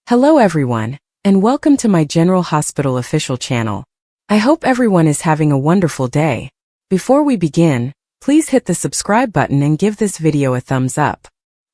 Hello everyone, and welcome to my General Hospital official channel. I hope everyone is having a wonderful day. Before we begin, please hit the subscribe button and give this video a thumbs up.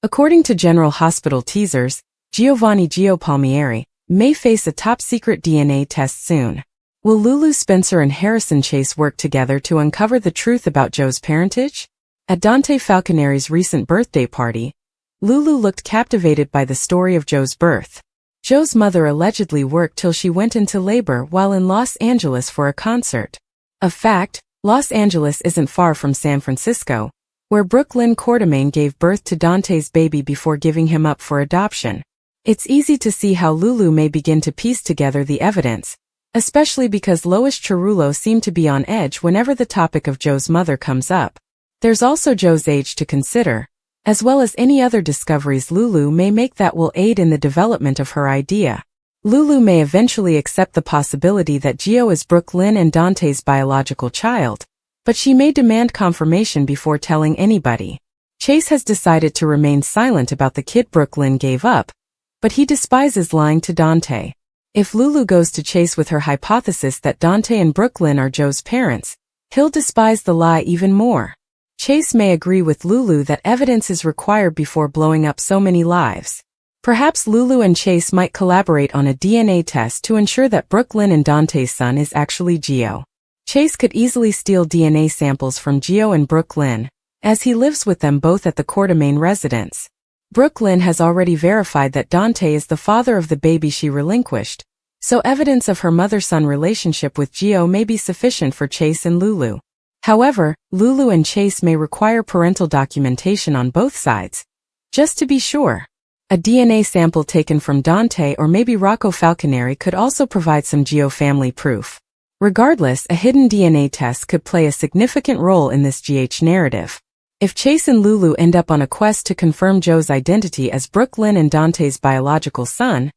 According to General Hospital teasers, Giovanni Gio Palmieri may face a top-secret DNA test soon. Will Lulu Spencer and Harrison Chase work together to uncover the truth about Joe's parentage? At Dante Falconeri's recent birthday party, Lulu looked captivated by the story of Joe's birth. Joe's mother allegedly worked till she went into labor while in Los Angeles for a concert. Of fact, Los Angeles isn't far from San Francisco, where Brooklyn Quartermain gave birth to Dante's baby before giving him up for adoption. It's easy to see how Lulu may begin to piece together the evidence, especially because Lois Cerullo seemed to be on edge whenever the topic of Joe's mother comes up. There's also Joe's age to consider, as well as any other discoveries Lulu may make that will aid in the development of her idea. Lulu may eventually accept the possibility that Gio is Brooklyn and Dante's biological child, but she may demand confirmation before telling anybody. Chase has decided to remain silent about the kid Brooklyn gave up, but he despises lying to Dante. If Lulu goes to Chase with her hypothesis that Dante and Brooklyn are Joe's parents, he'll despise the lie even more. Chase may agree with Lulu that evidence is required before blowing up so many lives. Perhaps Lulu and Chase might collaborate on a DNA test to ensure that Brooklyn and Dante's son is actually Gio. Chase could easily steal DNA samples from Gio and Brooklyn, as he lives with them both at the Quartermain residence. Brooklyn has already verified that Dante is the father of the baby she relinquished, so evidence of her mother-son relationship with Gio may be sufficient for Chase and Lulu. However, Lulu and Chase may require parental documentation on both sides, just to be sure. A DNA sample taken from Dante or maybe Rocco Falconeri could also provide some Gio family proof. Regardless, a hidden DNA test could play a significant role in this GH narrative. If Chase and Lulu end up on a quest to confirm Joe's identity as Brooklyn and Dante's biological son,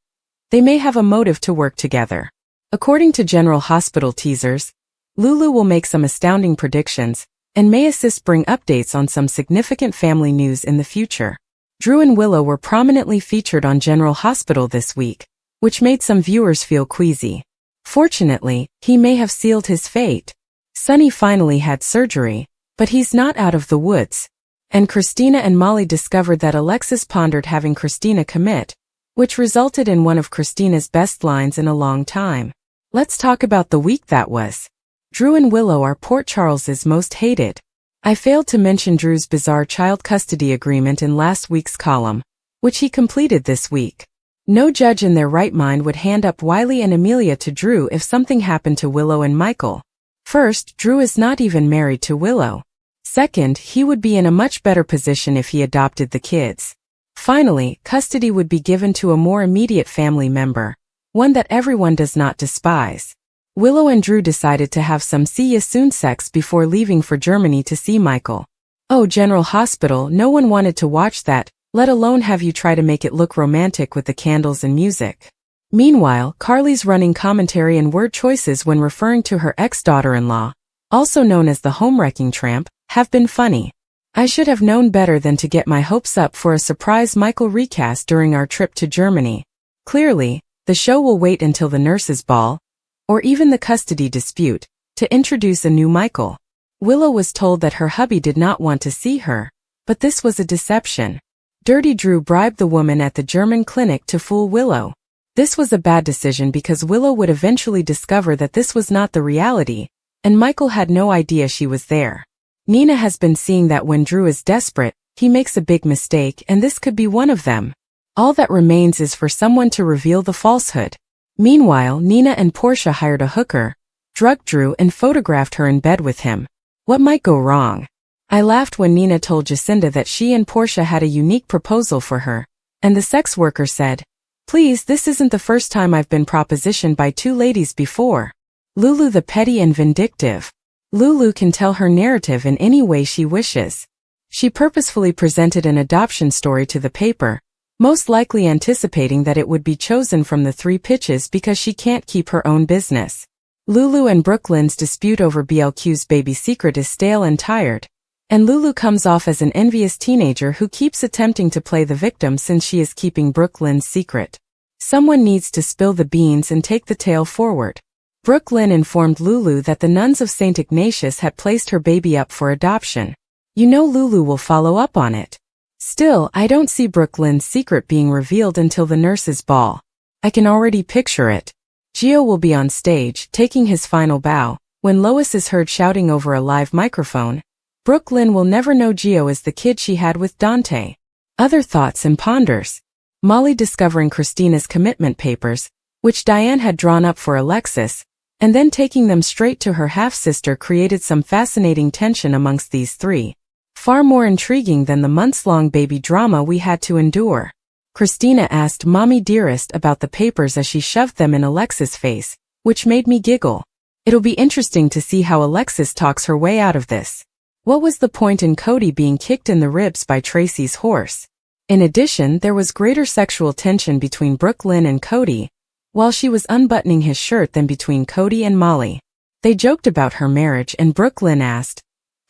they may have a motive to work together. According to General Hospital teasers, Lulu will make some astounding predictions, and may assist bring updates on some significant family news in the future. Drew and Willow were prominently featured on General Hospital this week, which made some viewers feel queasy. Fortunately, he may have sealed his fate. Sonny finally had surgery, but he's not out of the woods. And Christina and Molly discovered that Alexis pondered having Christina commit, which resulted in one of Christina's best lines in a long time. Let's talk about the week that was. Drew and Willow are Port Charles's most hated. I failed to mention Drew's bizarre child custody agreement in last week's column, which he completed this week. No judge in their right mind would hand up Wiley and Amelia to Drew if something happened to Willow and Michael. First, Drew is not even married to Willow. Second, he would be in a much better position if he adopted the kids. Finally, custody would be given to a more immediate family member, one that everyone does not despise. Willow and Drew decided to have some see-ya-soon sex before leaving for Germany to see Michael. Oh, General Hospital, no one wanted to watch that, let alone have you try to make it look romantic with the candles and music. Meanwhile, Carly's running commentary and word choices when referring to her ex-daughter-in-law, also known as the home-wrecking tramp, have been funny. I should have known better than to get my hopes up for a surprise Michael recast during our trip to Germany. Clearly, the show will wait until the nurses' ball, or even the custody dispute, to introduce a new Michael. Willow was told that her hubby did not want to see her, but this was a deception. Dirty Drew bribed the woman at the German clinic to fool Willow. This was a bad decision because Willow would eventually discover that this was not the reality, and Michael had no idea she was there. Nina has been seeing that when Drew is desperate, he makes a big mistake, and this could be one of them. All that remains is for someone to reveal the falsehood. Meanwhile, Nina and Portia hired a hooker, drugged Drew and photographed her in bed with him. What might go wrong? I laughed when Nina told Jacinda that she and Portia had a unique proposal for her, and the sex worker said, "Please, this isn't the first time I've been propositioned by two ladies before." Lulu the petty and vindictive. Lulu can tell her narrative in any way she wishes. She purposefully presented an adoption story to the paper, most likely anticipating that it would be chosen from the three pitches because she can't keep her own business. Lulu and Brooklyn's dispute over BLQ's baby secret is stale and tired, and Lulu comes off as an envious teenager who keeps attempting to play the victim since she is keeping Brooklyn's secret. Someone needs to spill the beans and take the tale forward. Brooklyn informed Lulu that the nuns of St. Ignatius had placed her baby up for adoption. You know Lulu will follow up on it. Still, I don't see Brooklyn's secret being revealed until the nurse's ball. I can already picture it. Gio will be on stage, taking his final bow. When Lois is heard shouting over a live microphone, Brooklyn will never know Gio is the kid she had with Dante. Other thoughts and ponders. Molly discovering Christina's commitment papers, which Diane had drawn up for Alexis, and then taking them straight to her half-sister created some fascinating tension amongst these three. Far more intriguing than the months-long baby drama we had to endure. Christina asked Mommy Dearest about the papers as she shoved them in Alexis' face, which made me giggle. It'll be interesting to see how Alexis talks her way out of this. What was the point in Cody being kicked in the ribs by Tracy's horse? In addition, there was greater sexual tension between Brooklyn and Cody, while she was unbuttoning his shirt than between Cody and Molly. They joked about her marriage and Brooklyn asked,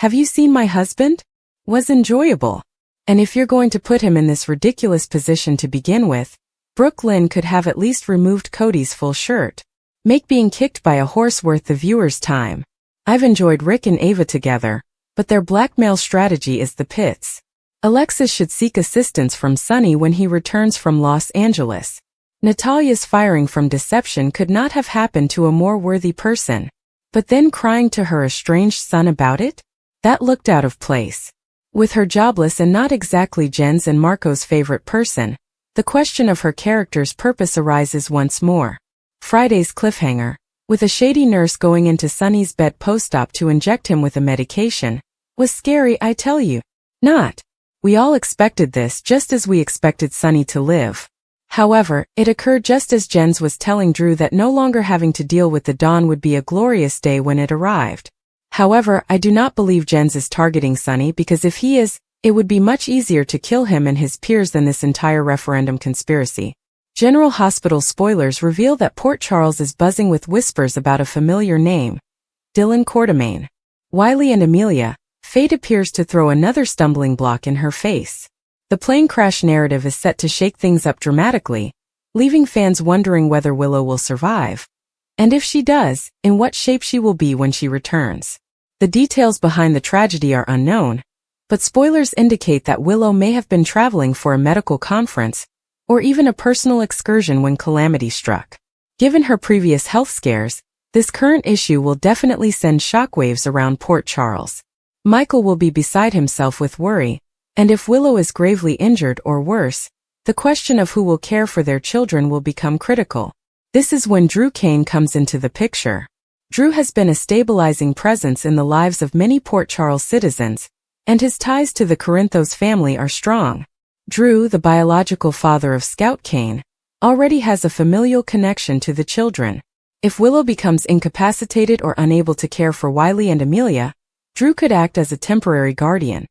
"Have you seen my husband?" Was enjoyable. And if you're going to put him in this ridiculous position to begin with, Brooklyn could have at least removed Cody's full shirt. Make being kicked by a horse worth the viewer's time. I've enjoyed Rick and Ava together, but their blackmail strategy is the pits. Alexis should seek assistance from Sonny when he returns from Los Angeles. Natalia's firing from deception could not have happened to a more worthy person. But then crying to her estranged son about it? That looked out of place. With her jobless and not exactly Jen's and Marco's favorite person, the question of her character's purpose arises once more. Friday's cliffhanger, with a shady nurse going into Sonny's bed post-op to inject him with a medication, was scary, I tell you. Not. We all expected this just as we expected Sonny to live. However, it occurred just as Jens was telling Drew that no longer having to deal with the dawn would be a glorious day when it arrived. However, I do not believe Jens is targeting Sonny because if he is, it would be much easier to kill him and his peers than this entire referendum conspiracy. General Hospital spoilers reveal that Port Charles is buzzing with whispers about a familiar name, Dylan Quartermain. Wiley and Amelia, fate appears to throw another stumbling block in her face. The plane crash narrative is set to shake things up dramatically, leaving fans wondering whether Willow will survive. And if she does, in what shape she will be when she returns. The details behind the tragedy are unknown, but spoilers indicate that Willow may have been traveling for a medical conference, or even a personal excursion when calamity struck. Given her previous health scares, this current issue will definitely send shockwaves around Port Charles. Michael will be beside himself with worry, and if Willow is gravely injured or worse, the question of who will care for their children will become critical. This is when Drew Kane comes into the picture. Drew has been a stabilizing presence in the lives of many Port Charles citizens, and his ties to the Corinthos family are strong. Drew, the biological father of Scout Kane, already has a familial connection to the children. If Willow becomes incapacitated or unable to care for Wiley and Amelia, Drew could act as a temporary guardian,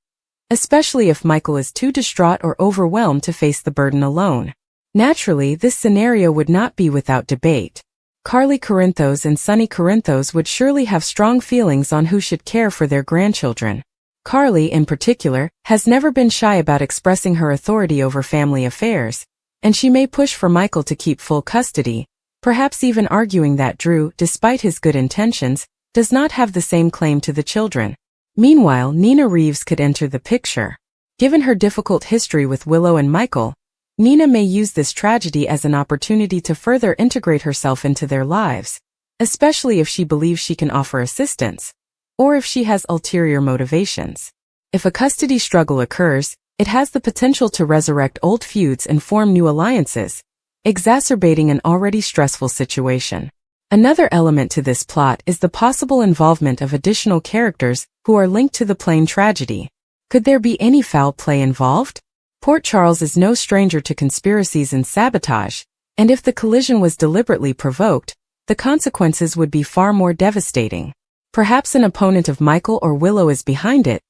especially if Michael is too distraught or overwhelmed to face the burden alone. Naturally, this scenario would not be without debate. Carly Corinthos and Sonny Corinthos would surely have strong feelings on who should care for their grandchildren. Carly, in particular, has never been shy about expressing her authority over family affairs, and she may push for Michael to keep full custody, perhaps even arguing that Drew, despite his good intentions, does not have the same claim to the children. Meanwhile, Nina Reeves could enter the picture. Given her difficult history with Willow and Michael, Nina may use this tragedy as an opportunity to further integrate herself into their lives, especially if she believes she can offer assistance, or if she has ulterior motivations. If a custody struggle occurs, it has the potential to resurrect old feuds and form new alliances, exacerbating an already stressful situation. Another element to this plot is the possible involvement of additional characters who are linked to the plane tragedy. Could there be any foul play involved? Port Charles is no stranger to conspiracies and sabotage, and if the collision was deliberately provoked, the consequences would be far more devastating. Perhaps an opponent of Michael or Willow is behind it,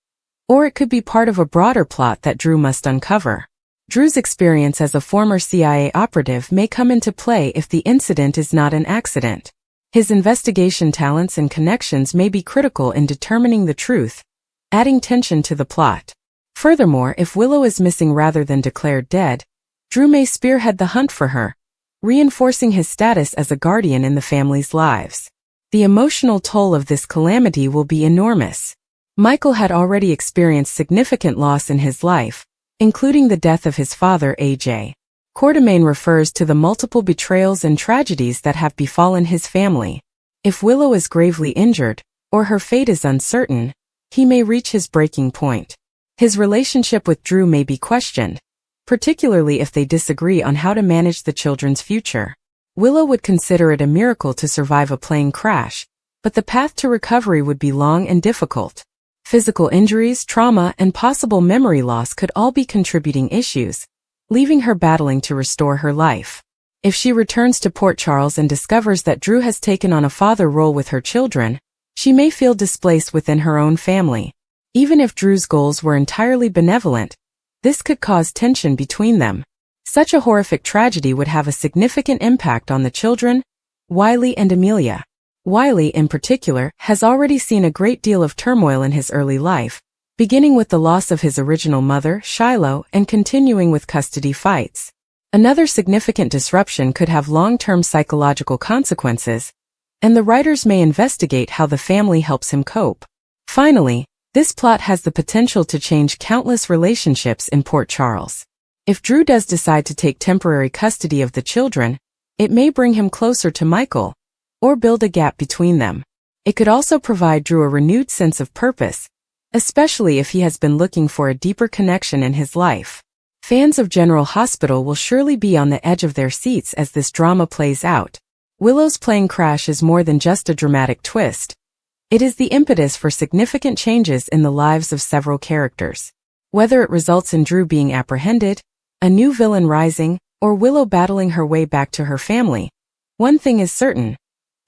or it could be part of a broader plot that Drew must uncover. Drew's experience as a former CIA operative may come into play if the incident is not an accident. His investigation talents and connections may be critical in determining the truth, adding tension to the plot. Furthermore, if Willow is missing rather than declared dead, Drew may spearhead the hunt for her, reinforcing his status as a guardian in the family's lives. The emotional toll of this calamity will be enormous. Michael had already experienced significant loss in his life, including the death of his father, A.J. Quartermain refers to the multiple betrayals and tragedies that have befallen his family. If Willow is gravely injured, or her fate is uncertain, he may reach his breaking point. His relationship with Drew may be questioned, particularly if they disagree on how to manage the children's future. Willow would consider it a miracle to survive a plane crash, but the path to recovery would be long and difficult. Physical injuries, trauma, and possible memory loss could all be contributing issues, leaving her battling to restore her life. If she returns to Port Charles and discovers that Drew has taken on a father role with her children, she may feel displaced within her own family. Even if Drew's goals were entirely benevolent, this could cause tension between them. Such a horrific tragedy would have a significant impact on the children, Wiley and Amelia. Wiley, in particular, has already seen a great deal of turmoil in his early life, beginning with the loss of his original mother, Shiloh, and continuing with custody fights. Another significant disruption could have long-term psychological consequences, and the writers may investigate how the family helps him cope. Finally, this plot has the potential to change countless relationships in Port Charles. If Drew does decide to take temporary custody of the children, it may bring him closer to Michael, or build a gap between them. It could also provide Drew a renewed sense of purpose, especially if he has been looking for a deeper connection in his life. Fans of General Hospital will surely be on the edge of their seats as this drama plays out. Willow's plane crash is more than just a dramatic twist. It is the impetus for significant changes in the lives of several characters. Whether it results in Drew being apprehended, a new villain rising, or Willow battling her way back to her family, one thing is certain: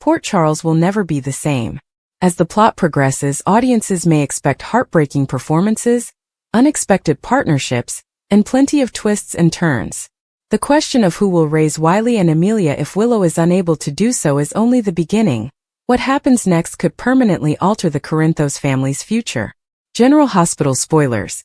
Port Charles will never be the same. As the plot progresses, audiences may expect heartbreaking performances, unexpected partnerships, and plenty of twists and turns. The question of who will raise Wiley and Amelia if Willow is unable to do so is only the beginning. What happens next could permanently alter the Corinthos family's future. General Hospital spoilers.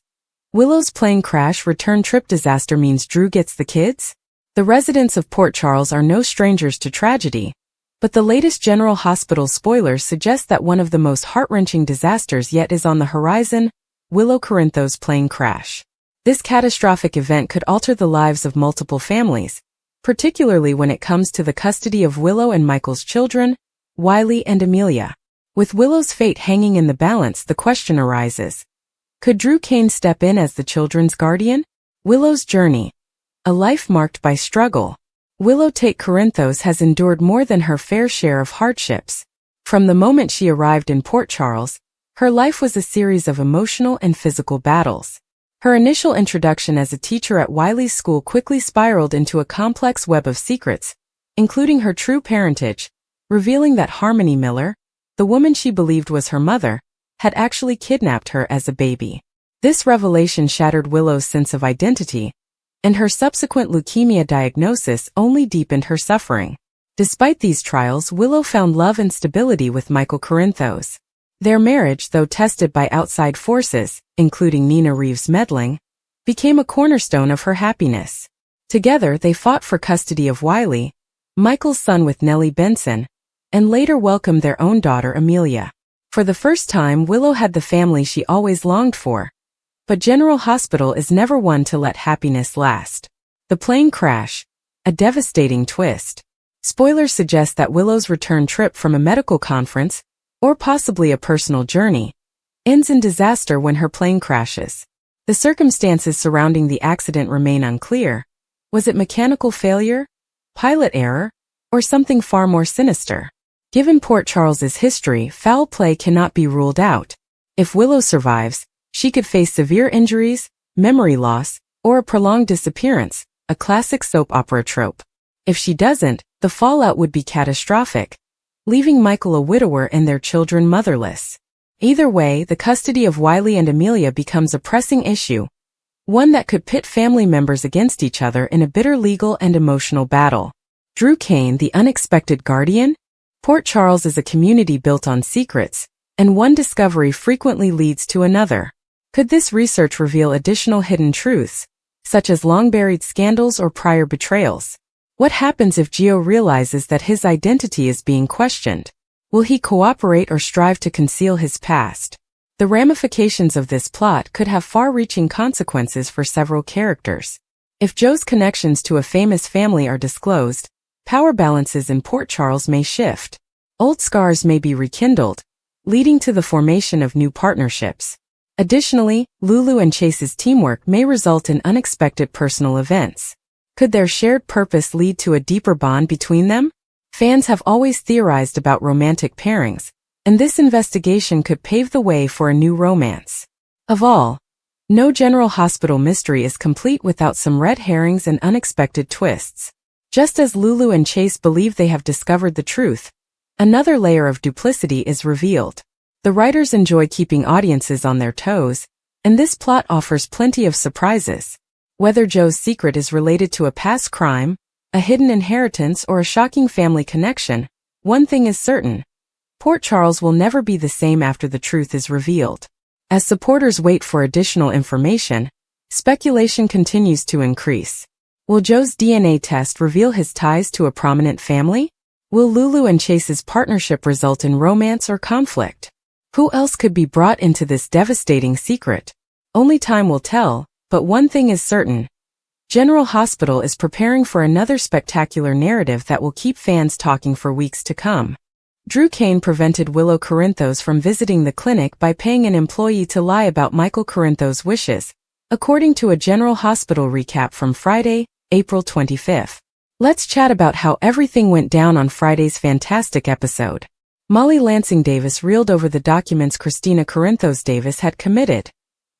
Willow's plane crash return trip disaster means Drew gets the kids? The residents of Port Charles are no strangers to tragedy, but the latest General Hospital spoilers suggest that one of the most heart-wrenching disasters yet is on the horizon: Willow Corinthos plane crash. This catastrophic event could alter the lives of multiple families, particularly when it comes to the custody of Willow and Michael's children, Wiley and Amelia. With Willow's fate hanging in the balance, the question arises: could Drew Kane step in as the children's guardian? Willow's journey. A life marked by struggle. Willow Tate Corinthos has endured more than her fair share of hardships. From the moment she arrived in Port Charles, her life was a series of emotional and physical battles. Her initial introduction as a teacher at Wiley's school quickly spiraled into a complex web of secrets, including her true parentage, revealing that Harmony Miller, the woman she believed was her mother, had actually kidnapped her as a baby. This revelation shattered Willow's sense of identity, and her subsequent leukemia diagnosis only deepened her suffering. Despite these trials, Willow found love and stability with Michael Corinthos. Their marriage, though tested by outside forces, including Nina Reeves' meddling, became a cornerstone of her happiness. Together, they fought for custody of Wiley, Michael's son with Nellie Benson, and later welcomed their own daughter Amelia. For the first time, Willow had the family she always longed for. But General Hospital is never one to let happiness last. The plane crash. A devastating twist. Spoilers suggest that Willow's return trip from a medical conference, or possibly a personal journey, ends in disaster when her plane crashes. The circumstances surrounding the accident remain unclear. Was it mechanical failure, pilot error, or something far more sinister? Given Port Charles's history, foul play cannot be ruled out. If Willow survives, she could face severe injuries, memory loss, or a prolonged disappearance, a classic soap opera trope. If she doesn't, the fallout would be catastrophic, leaving Michael a widower and their children motherless. Either way, the custody of Wiley and Amelia becomes a pressing issue, one that could pit family members against each other in a bitter legal and emotional battle. Drew Kane, the unexpected guardian? Port Charles is a community built on secrets, and one discovery frequently leads to another. Could this research reveal additional hidden truths, such as long-buried scandals or prior betrayals? What happens if Gio realizes that his identity is being questioned? Will he cooperate or strive to conceal his past? The ramifications of this plot could have far-reaching consequences for several characters. If Joe's connections to a famous family are disclosed, power balances in Port Charles may shift. Old scars may be rekindled, leading to the formation of new partnerships. Additionally, Lulu and Chase's teamwork may result in unexpected personal events. Could their shared purpose lead to a deeper bond between them? Fans have always theorized about romantic pairings, and this investigation could pave the way for a new romance. Of all, no General Hospital mystery is complete without some red herrings and unexpected twists. Just as Lulu and Chase believe they have discovered the truth, another layer of duplicity is revealed. The writers enjoy keeping audiences on their toes, and this plot offers plenty of surprises. Whether Joe's secret is related to a past crime, a hidden inheritance, or a shocking family connection, one thing is certain: Port Charles will never be the same after the truth is revealed. As supporters wait for additional information, speculation continues to increase. Will Joe's DNA test reveal his ties to a prominent family? Will Lulu and Chase's partnership result in romance or conflict? Who else could be brought into this devastating secret? Only time will tell, but one thing is certain: General Hospital is preparing for another spectacular narrative that will keep fans talking for weeks to come. Drew Kane prevented Willow Corinthos from visiting the clinic by paying an employee to lie about Michael Corinthos' wishes, according to a General Hospital recap from Friday, April 25th. Let's chat about how everything went down on Friday's fantastic episode. Molly Lansing Davis reeled over the documents Christina Corinthos Davis had committed,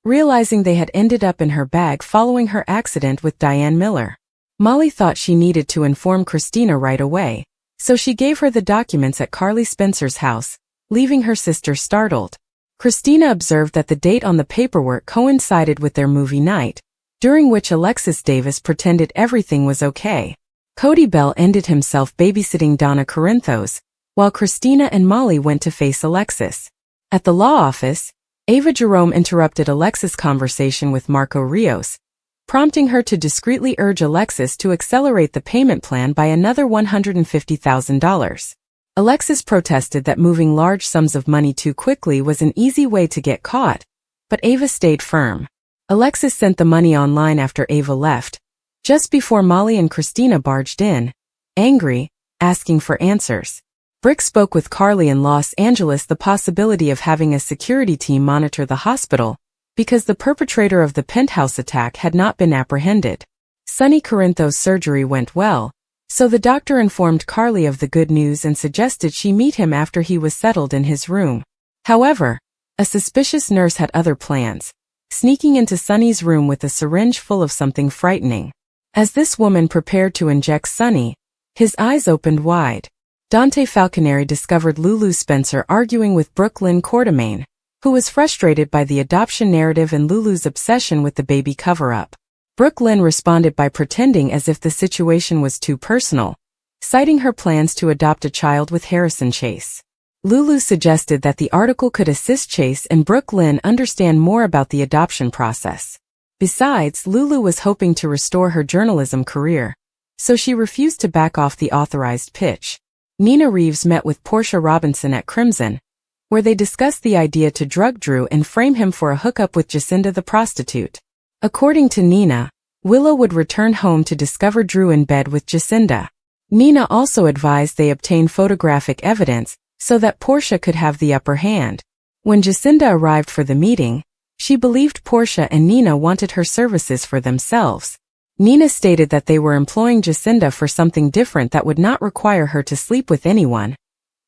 realizing they had ended up in her bag following her accident with Diane Miller. Molly thought she needed to inform Christina right away, so she gave her the documents at Carly Spencer's house, leaving her sister startled. Christina observed that the date on the paperwork coincided with their movie night, during which Alexis Davis pretended everything was okay. Cody Bell ended himself babysitting Donna Corinthos, while Christina and Molly went to face Alexis. At the law office, Ava Jerome interrupted Alexis' conversation with Marco Rios, prompting her to discreetly urge Alexis to accelerate the payment plan by another $150,000. Alexis protested that moving large sums of money too quickly was an easy way to get caught, but Ava stayed firm. Alexis sent the money online after Ava left, just before Molly and Christina barged in, angry, asking for answers. Brick spoke with Carly in Los Angeles the possibility of having a security team monitor the hospital, because the perpetrator of the penthouse attack had not been apprehended. Sonny Corinthos' surgery went well, so the doctor informed Carly of the good news and suggested she meet him after he was settled in his room. However, a suspicious nurse had other plans, sneaking into Sonny's room with a syringe full of something frightening. As this woman prepared to inject Sonny, his eyes opened wide. Dante Falconeri discovered Lulu Spencer arguing with Brooklyn Quartermain, who was frustrated by the adoption narrative and Lulu's obsession with the baby cover-up. Brooklyn responded by pretending as if the situation was too personal, citing her plans to adopt a child with Harrison Chase. Lulu suggested that the article could assist Chase and Brooklyn understand more about the adoption process. Besides, Lulu was hoping to restore her journalism career, so she refused to back off the authorized pitch. Nina Reeves met with Portia Robinson at Crimson, where they discussed the idea to drug Drew and frame him for a hookup with Jacinda the prostitute. According to Nina, Willow would return home to discover Drew in bed with Jacinda. Nina also advised they obtain photographic evidence so that Portia could have the upper hand. When Jacinda arrived for the meeting, she believed Portia and Nina wanted her services for themselves. Nina stated that they were employing Jacinda for something different that would not require her to sleep with anyone,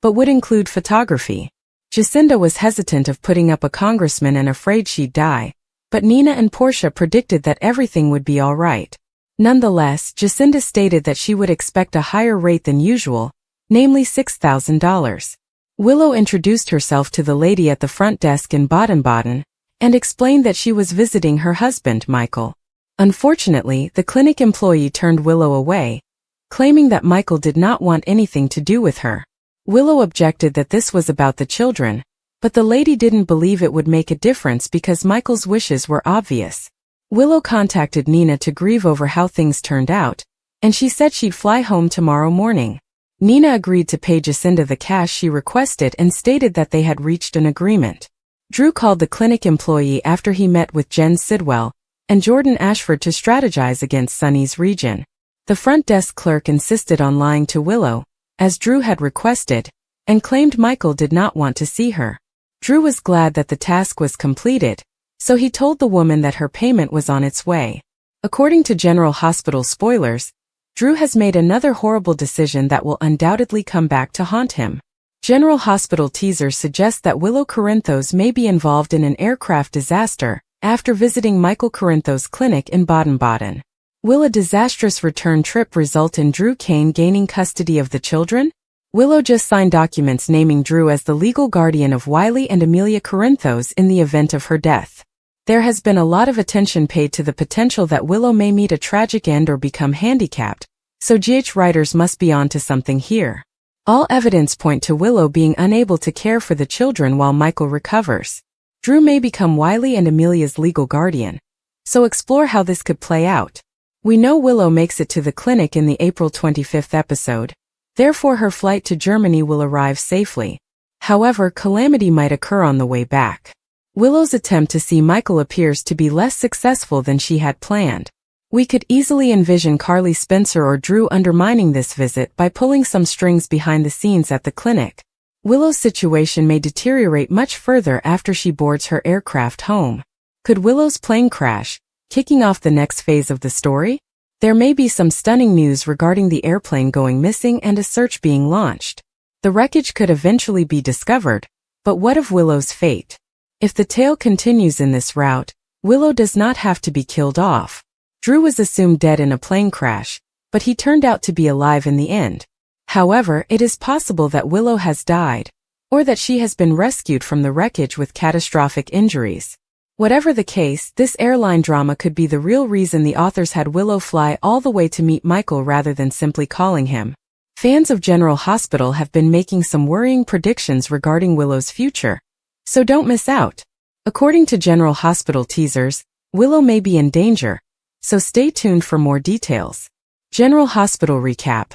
but would include photography. Jacinda was hesitant of putting up a congressman and afraid she'd die, but Nina and Portia predicted that everything would be all right. Nonetheless, Jacinda stated that she would expect a higher rate than usual, namely $6,000. Willow introduced herself to the lady at the front desk in Baden-Baden, and explained that she was visiting her husband, Michael. Unfortunately, the clinic employee turned Willow away, claiming that Michael did not want anything to do with her. Willow objected that this was about the children, but the lady didn't believe it would make a difference because Michael's wishes were obvious. Willow contacted Nina to grieve over how things turned out, and she said she'd fly home tomorrow morning. Nina agreed to pay Jacinda the cash she requested and stated that they had reached an agreement. Drew called the clinic employee after he met with Jen Sidwell and Jordan Ashford to strategize against Sunny's region. The front desk clerk insisted on lying to Willow, as Drew had requested, and claimed Michael did not want to see her. Drew was glad that the task was completed, so he told the woman that her payment was on its way. According to General Hospital spoilers, Drew has made another horrible decision that will undoubtedly come back to haunt him. General Hospital teasers suggest that Willow Corinthos may be involved in an aircraft disaster after visiting Michael Corinthos' clinic in Baden-Baden. Will a disastrous return trip result in Drew Kane gaining custody of the children? Willow just signed documents naming Drew as the legal guardian of Wiley and Amelia Corinthos in the event of her death. There has been a lot of attention paid to the potential that Willow may meet a tragic end or become handicapped, so GH writers must be on to something here. All evidence point to Willow being unable to care for the children while Michael recovers. Drew may become Wiley and Amelia's legal guardian, so explore how this could play out. We know Willow makes it to the clinic in the April 25th episode, therefore her flight to Germany will arrive safely. However, calamity might occur on the way back. Willow's attempt to see Michael appears to be less successful than she had planned. We could easily envision Carly Spencer or Drew undermining this visit by pulling some strings behind the scenes at the clinic. Willow's situation may deteriorate much further after she boards her aircraft home. Could Willow's plane crash, kicking off the next phase of the story? There may be some stunning news regarding the airplane going missing and a search being launched. The wreckage could eventually be discovered, but what of Willow's fate? If the tale continues in this route, Willow does not have to be killed off. Drew was assumed dead in a plane crash, but he turned out to be alive in the end. However, it is possible that Willow has died, or that she has been rescued from the wreckage with catastrophic injuries. Whatever the case, this airline drama could be the real reason the authors had Willow fly all the way to meet Michael rather than simply calling him. Fans of General Hospital have been making some worrying predictions regarding Willow's future, so don't miss out. According to General Hospital teasers, Willow may be in danger, so stay tuned for more details. General Hospital recap.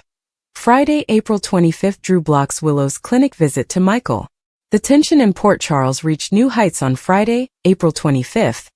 Friday, April 25th, Drew blocks Willow's clinic visit to Michael. The tension in Port Charles reached new heights on Friday, April 25th,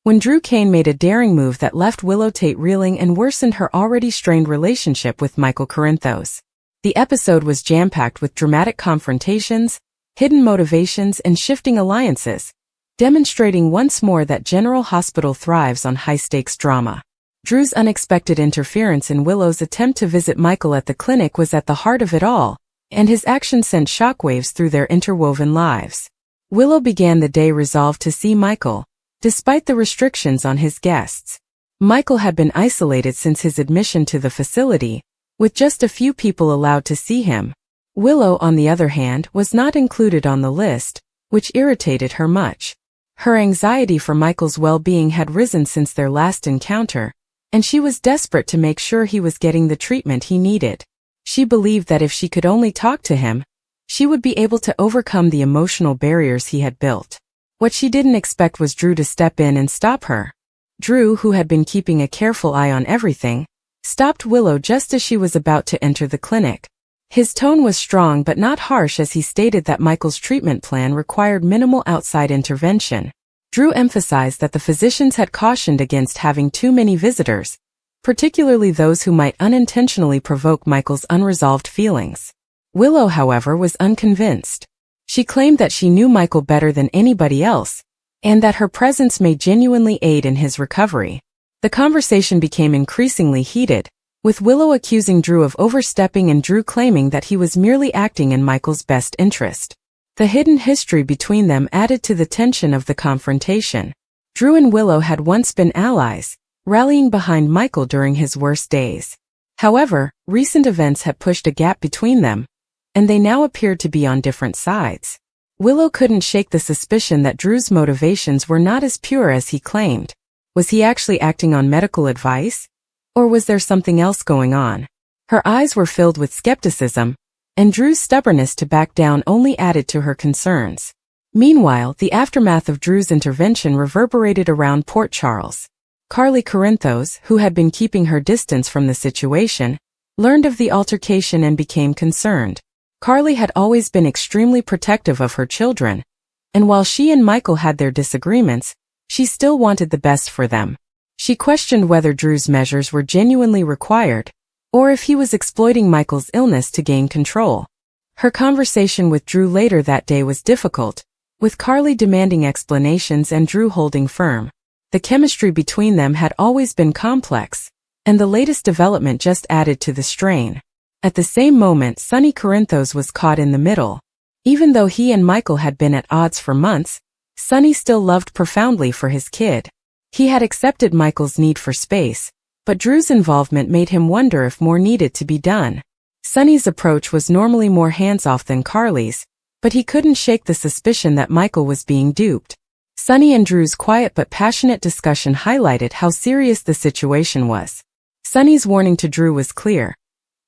when Drew Kane made a daring move that left Willow Tate reeling and worsened her already strained relationship with Michael Corinthos. The episode was jam-packed with dramatic confrontations, hidden motivations, and shifting alliances, demonstrating once more that General Hospital thrives on high-stakes drama. Drew's unexpected interference in Willow's attempt to visit Michael at the clinic was at the heart of it all, and his action sent shockwaves through their interwoven lives. Willow began the day resolved to see Michael, despite the restrictions on his guests. Michael had been isolated since his admission to the facility, with just a few people allowed to see him. Willow, on the other hand, was not included on the list, which irritated her much. Her anxiety for Michael's well-being had risen since their last encounter, and she was desperate to make sure he was getting the treatment he needed. She believed that if she could only talk to him, she would be able to overcome the emotional barriers he had built. What she didn't expect was Drew to step in and stop her. Drew, who had been keeping a careful eye on everything, stopped Willow just as she was about to enter the clinic. His tone was strong but not harsh as he stated that Michael's treatment plan required minimal outside intervention. Drew emphasized that the physicians had cautioned against having too many visitors, particularly those who might unintentionally provoke Michael's unresolved feelings. Willow, however, was unconvinced. She claimed that she knew Michael better than anybody else, and that her presence may genuinely aid in his recovery. The conversation became increasingly heated, with Willow accusing Drew of overstepping and Drew claiming that he was merely acting in Michael's best interest. The hidden history between them added to the tension of the confrontation. Drew and Willow had once been allies, rallying behind Michael during his worst days. However, recent events had pushed a gap between them, and they now appeared to be on different sides. Willow couldn't shake the suspicion that Drew's motivations were not as pure as he claimed. Was he actually acting on medical advice? Or was there something else going on? Her eyes were filled with skepticism, and Drew's stubbornness to back down only added to her concerns. Meanwhile, the aftermath of Drew's intervention reverberated around Port Charles. Carly Corinthos, who had been keeping her distance from the situation, learned of the altercation and became concerned. Carly had always been extremely protective of her children, and while she and Michael had their disagreements, she still wanted the best for them. She questioned whether Drew's measures were genuinely required, or if he was exploiting Michael's illness to gain control. Her conversation with Drew later that day was difficult, with Carly demanding explanations and Drew holding firm. The chemistry between them had always been complex, and the latest development just added to the strain. At the same moment, Sonny Corinthos was caught in the middle. Even though he and Michael had been at odds for months, Sonny still loved profoundly for his kid. He had accepted Michael's need for space, but Drew's involvement made him wonder if more needed to be done. Sonny's approach was normally more hands-off than Carly's, but he couldn't shake the suspicion that Michael was being duped. Sonny and Drew's quiet but passionate discussion highlighted how serious the situation was. Sonny's warning to Drew was clear.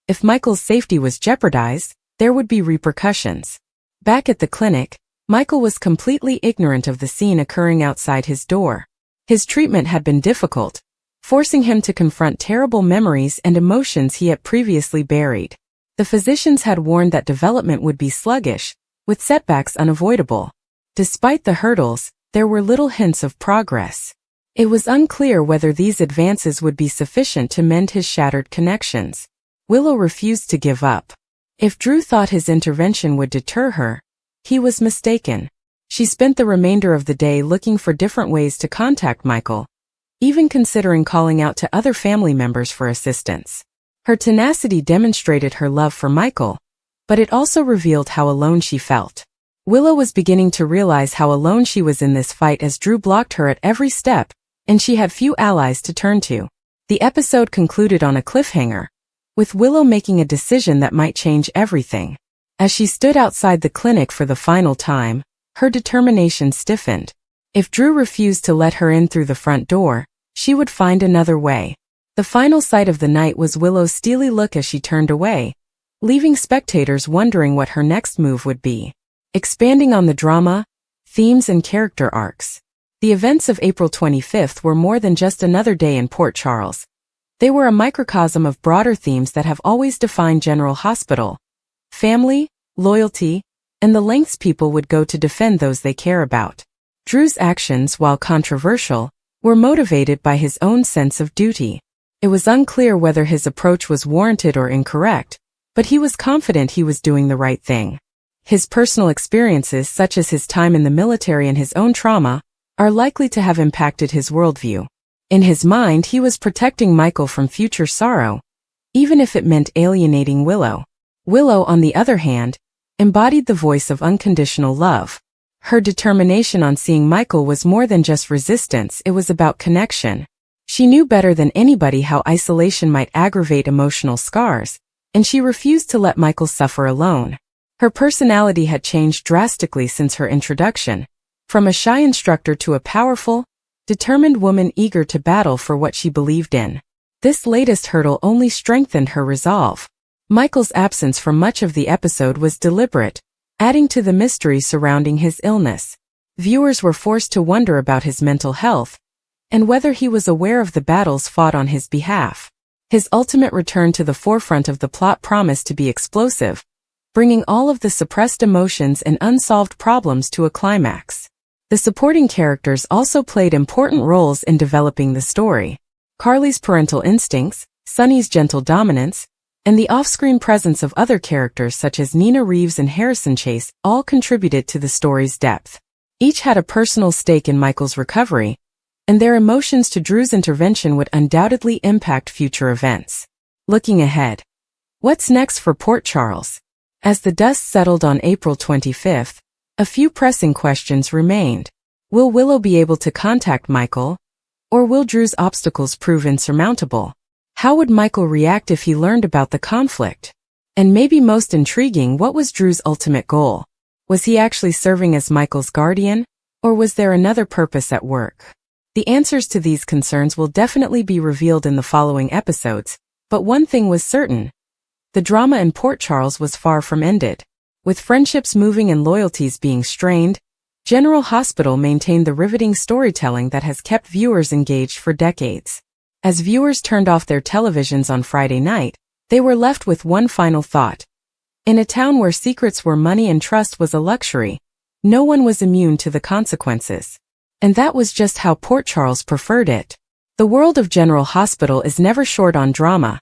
If Michael's safety was jeopardized, there would be repercussions. Back at the clinic, Michael was completely ignorant of the scene occurring outside his door. His treatment had been difficult, forcing him to confront terrible memories and emotions he had previously buried. The physicians had warned that development would be sluggish, with setbacks unavoidable. Despite the hurdles, there were little hints of progress. It was unclear whether these advances would be sufficient to mend his shattered connections. Willow refused to give up. If Drew thought his intervention would deter her, he was mistaken. She spent the remainder of the day looking for different ways to contact Michael, even considering calling out to other family members for assistance. Her tenacity demonstrated her love for Michael, but it also revealed how alone she felt. Willow was beginning to realize how alone she was in this fight as Drew blocked her at every step, and she had few allies to turn to. The episode concluded on a cliffhanger, with Willow making a decision that might change everything. As she stood outside the clinic for the final time, her determination stiffened. If Drew refused to let her in through the front door, she would find another way. The final sight of the night was Willow's steely look as she turned away, leaving spectators wondering what her next move would be. Expanding on the drama, themes and character arcs. The events of April 25th were more than just another day in Port Charles. They were a microcosm of broader themes that have always defined General Hospital: family, loyalty, and the lengths people would go to defend those they care about. Drew's actions, while controversial, were motivated by his own sense of duty. It was unclear whether his approach was warranted or incorrect, but he was confident he was doing the right thing. His personal experiences, such as his time in the military and his own trauma, are likely to have impacted his worldview. In his mind, he was protecting Michael from future sorrow, even if it meant alienating Willow. Willow, on the other hand, embodied the voice of unconditional love. Her determination on seeing Michael was more than just resistance, it was about connection. She knew better than anybody how isolation might aggravate emotional scars, and she refused to let Michael suffer alone. Her personality had changed drastically since her introduction, from a shy instructor to a powerful, determined woman eager to battle for what she believed in. This latest hurdle only strengthened her resolve. Michael's absence for much of the episode was deliberate, adding to the mystery surrounding his illness. Viewers were forced to wonder about his mental health, and whether he was aware of the battles fought on his behalf. His ultimate return to the forefront of the plot promised to be explosive, bringing all of the suppressed emotions and unsolved problems to a climax. The supporting characters also played important roles in developing the story. Carly's parental instincts, Sonny's gentle dominance, and the off-screen presence of other characters such as Nina Reeves and Harrison Chase all contributed to the story's depth. Each had a personal stake in Michael's recovery, and their emotions to Drew's intervention would undoubtedly impact future events. Looking ahead. What's next for Port Charles? As the dust settled on April 25th, a few pressing questions remained. Will Willow be able to contact Michael? Or will Drew's obstacles prove insurmountable? How would Michael react if he learned about the conflict? And maybe most intriguing, what was Drew's ultimate goal? Was he actually serving as Michael's guardian, or was there another purpose at work? The answers to these concerns will definitely be revealed in the following episodes, but one thing was certain. The drama in Port Charles was far from ended. With friendships moving and loyalties being strained, General Hospital maintained the riveting storytelling that has kept viewers engaged for decades. As viewers turned off their televisions on Friday night, they were left with one final thought. In a town where secrets were money and trust was a luxury, no one was immune to the consequences. And that was just how Port Charles preferred it. The world of General Hospital is never short on drama,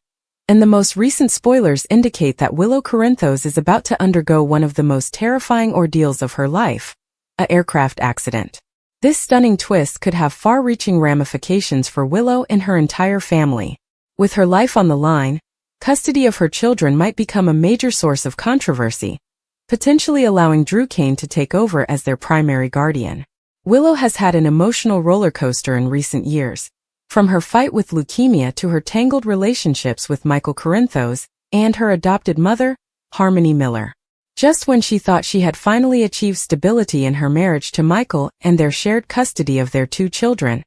and the most recent spoilers indicate that Willow Corinthos is about to undergo one of the most terrifying ordeals of her life, an aircraft accident. This stunning twist could have far-reaching ramifications for Willow and her entire family. With her life on the line, custody of her children might become a major source of controversy, potentially allowing Drew Kane to take over as their primary guardian. Willow has had an emotional roller coaster in recent years, from her fight with leukemia to her tangled relationships with Michael Corinthos and her adopted mother, Harmony Miller. Just when she thought she had finally achieved stability in her marriage to Michael and their shared custody of their two children,